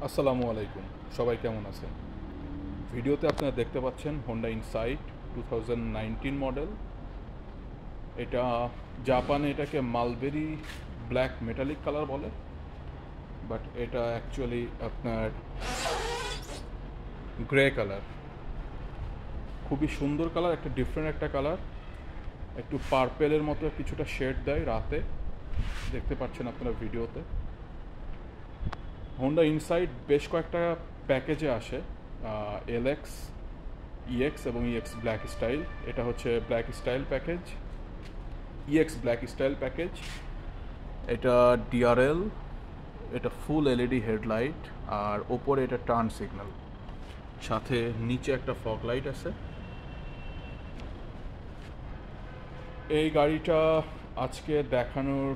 আসসালামু আলাইকুম, সবাই কেমন আছেন? ভিডিওতে আপনারা দেখতে পাচ্ছেন হোন্ডা ইনসাইট 2019 মডেল। এটা জাপানে এটাকে মালবেরি ব্ল্যাক মেটালিক কালার বলে, বাট এটা অ্যাকচুয়ালি আপনার গ্রে কালার। খুবই সুন্দর কালার, একটা ডিফারেন্ট একটা কালার, একটু পার্পেলের মতো কিছুটা শেড দেয় রাতে, দেখতে পাচ্ছেন আপনারা ভিডিওতে। হোন্ডা ইনসাইট বেশ কয়েকটা প্যাকেজে আসে, এলএক্স, ইএক্স এবং ইএক্স ব্ল্যাক স্টাইল। এটা হচ্ছে black style package, EX black style package. এটা ডিআরএল, এটা ফুল এলইডি হেডলাইট, আর ওপরে এটা টার্ন সিগন্যাল, সাথে নিচে একটা ফগ লাইট আছে। এই গাড়িটা আজকে দেখানোর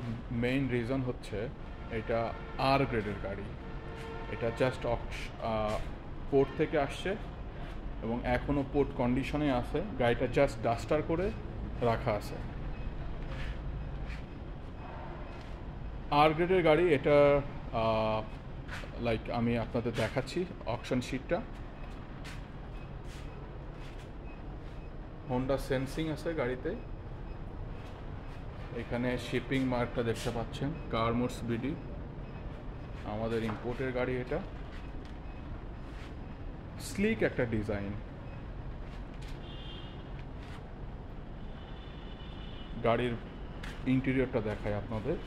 মেইন রিজন হচ্ছে এটা আর গ্রেডের গাড়ি। এটা জাস্ট পোর্ট থেকে আসছে এবং এখনও পোর্ট কন্ডিশনে আছে। গাড়িটা জাস্ট ডাস্টার করে রাখা আছে। আর গ্রেডের গাড়ি এটা, লাইক আমি আপনাদের দেখাচ্ছি অকশন শিটটা। হোন্ডা সেন্সিং আছে গাড়িতে। এখানে শিপিং মার্কটা দেখতে পাচ্ছেন, কারমোডস বিডি, আমাদের ইম্পোর্টের গাড়ি। এটা স্লিক একটা ডিজাইন। গাড়ির ইন্টেরিয়রটা দেখায় আপনাদের।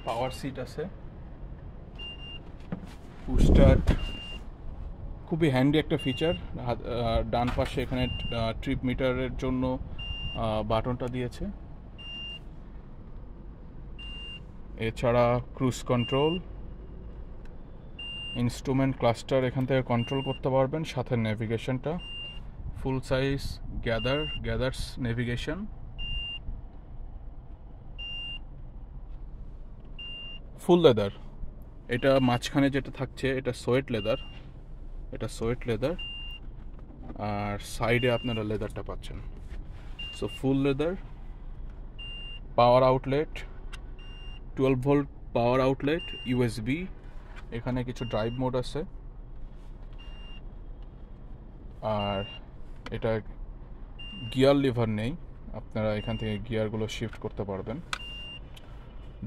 পাওয়ার সিট আছে, পুশ স্টার্ট, খুবই হ্যান্ডি একটা ফিচার। ডান পাশে এখানে ট্রিপ মিটারের জন্য বাটনটা দিয়েছে। এছাড়া ক্রুজ কন্ট্রোল, ইনস্ট্রুমেন্ট ক্লাস্টার এখান থেকে কন্ট্রোল করতে পারবেন, সাথে নেভিগেশনটা ফুল সাইজ গ্যাদার্স নেভিগেশন। ফুল লেদার, এটা মাঝখানে যেটা থাকছে এটা সোয়েট লেদার, আর সাইডে আপনারা লেদারটা পাচ্ছেন। So full leather. Power outlet 12 volt power outlet, USB. এখানে কিছু ড্রাইভ মোড আছে, আর এটা গিয়ার লিভার নেই, আপনারা এখান থেকে গিয়ারগুলো শিফট করতে পারবেন।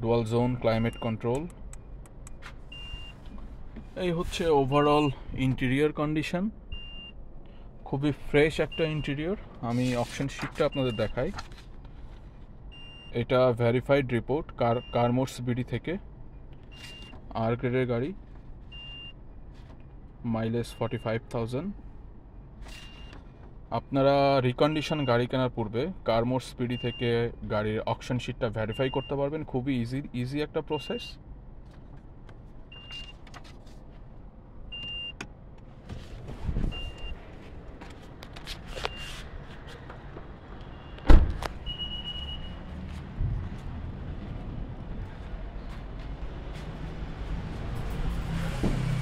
Dual zone climate control. এই হচ্ছে ওভারঅল ইন্টেরিয়র কন্ডিশন। খুবই ফ্রেশ একটা ইন্টেরিয়র। আমি অপশন শিটটা আপনাদের দেখাই। এটা ভেরিফাইড রিপোর্ট কারমোডস বিডি থেকে, আর গ্রেডের গাড়ি, মাইলেজ 45,000। আপনারা রিকন্ডিশন গাড়ি কেনার পূর্বে কারমোডস বিডি থেকে গাড়ির অকশন শিটটা ভেরিফাই করতে পারবেন। খুবই ইজি একটা প্রসেস।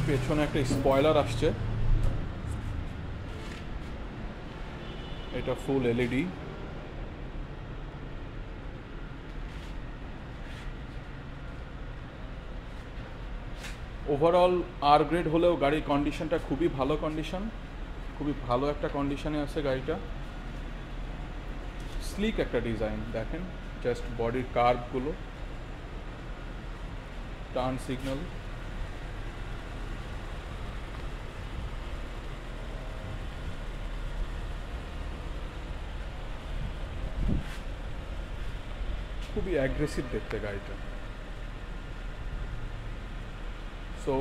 পেছনে একটা স্পয়লার আসছে, এটা ফুল এলইডি। ওভারঅল আর গ্রেড হলেও গাড়ির কন্ডিশনটা খুবই ভালো কন্ডিশন, খুবই ভালো একটা কন্ডিশনে আছে গাড়িটা। স্লিক একটা ডিজাইন দেখেন, জাস্ট বডির কার্ভগুলো, টার্ন সিগন্যাল। খুবই অ্যাগ্রেসিভ দেখতে গাড়িটা। সো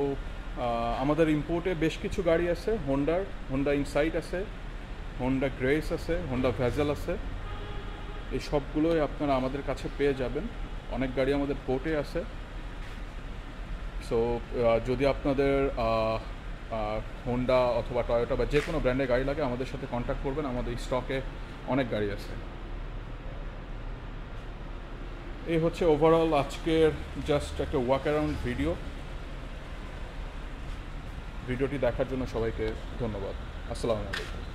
আমাদের ইম্পোর্টে বেশ কিছু গাড়ি আছে হোন্ডা ইনসাইট আছে, হোন্ডা গ্রেস আছে, হোন্ডা ভেজেল আছে। এই সবগুলোই আপনারা আমাদের কাছে পেয়ে যাবেন। অনেক গাড়ি আমাদের পোর্টে আছে। সো যদি আপনাদের হোন্ডা অথবা টয়োটা বা যে কোনো ব্র্যান্ডের গাড়ি লাগে, আমাদের সাথে কন্ট্যাক্ট করবেন। আমাদের স্টকে অনেক গাড়ি আছে। এই হচ্ছে ওভারঅল আজকের জাস্ট একটা ওয়াক অ্যারাউন্ড ভিডিওটি দেখার জন্য সবাইকে ধন্যবাদ। আসসালামু আলাইকুম।